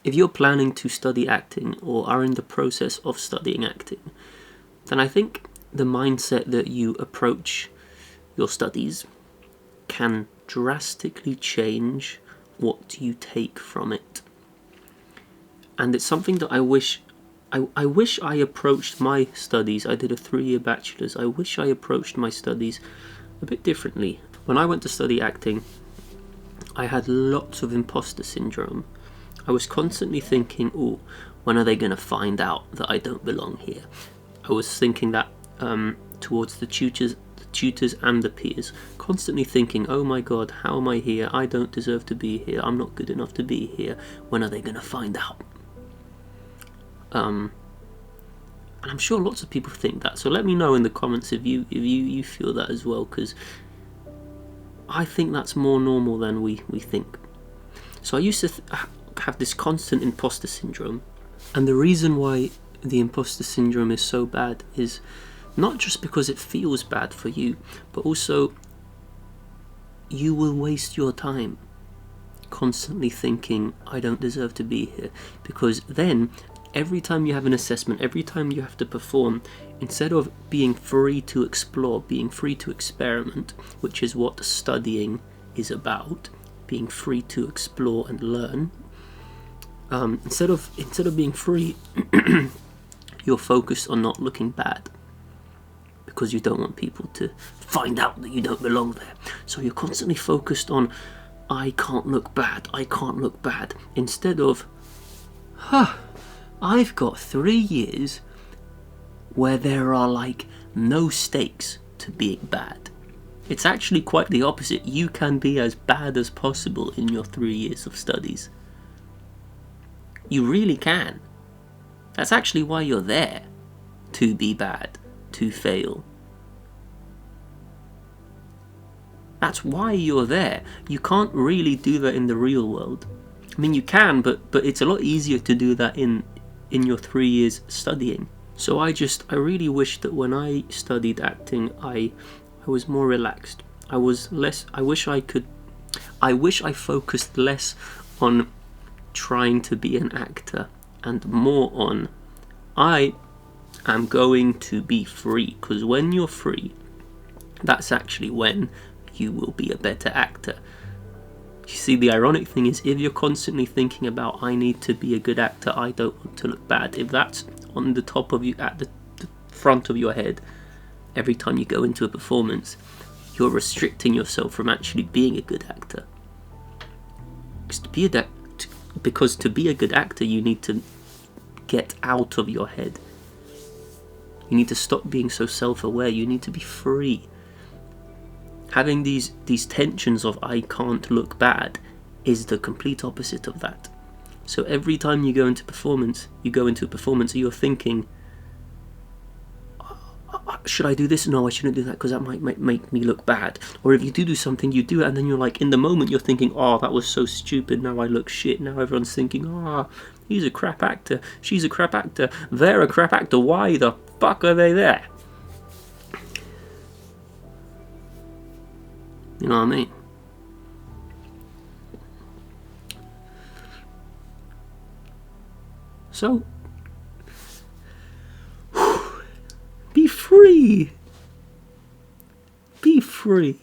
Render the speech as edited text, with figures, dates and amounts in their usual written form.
if you're planning to study acting or are in the process of studying acting, then I think the mindset that you approach your studies can drastically change what you take from it. And it's something that I wish I approached my studies. I did a 3-year bachelor's. I wish I approached my studies a bit differently. When I went to study acting, I had lots of imposter syndrome. I was constantly thinking, oh, when are they going to find out that I don't belong here? I was thinking that towards the tutors and the peers, constantly thinking, oh my god, how am I here? I don't deserve to be here. I'm not good enough to be here. When are they going to find out? And I'm sure lots of people think that. So let me know in the comments if you feel that as well, because I think that's more normal than we think. So I used to have this constant imposter syndrome, and the reason why the imposter syndrome is so bad is not just because it feels bad for you, but also you will waste your time constantly thinking, I don't deserve to be here, because then every time you have an assessment, every time you have to perform, instead of being free to explore, being free to experiment, which is what studying is about, being free to explore and learn, instead of being free, you're focused on not looking bad, because you don't want people to find out that you don't belong there. So you're constantly focused on, I can't look bad, instead of, I've got 3 years where there are like no stakes to being bad. It's actually quite the opposite. You can be as bad as possible in your 3 years of studies. You really can. That's actually why you're there. To be bad. To fail. That's why you're there. You can't really do that in the real world. I mean, you can, but it's a lot easier to do that in your 3 years studying. So I really wish that when I studied acting, I was more relaxed. I wish I focused less on trying to be an actor and more on, I am going to be free, because when you're free, that's actually when you will be a better actor. You see, the ironic thing is, if you're constantly thinking about, I need to be a good actor, I don't want to look bad, if that's on the top of you, at the front of your head, every time you go into a performance, you're restricting yourself from actually being a good actor. Because to be a good actor, you need to get out of your head. You need to stop being so self-aware. You need to be free. Having these tensions of I can't look bad is the complete opposite of that. So every time you go into a performance, and you're thinking, should I do this? No, I shouldn't do that, because that might make me look bad. Or if you do something, you do it, and then you're like, in the moment you're thinking, oh, that was so stupid, now I look shit. Now everyone's thinking, he's a crap actor, she's a crap actor, they're a crap actor, why the fuck are they there? You know what I mean? So, be free. Be free.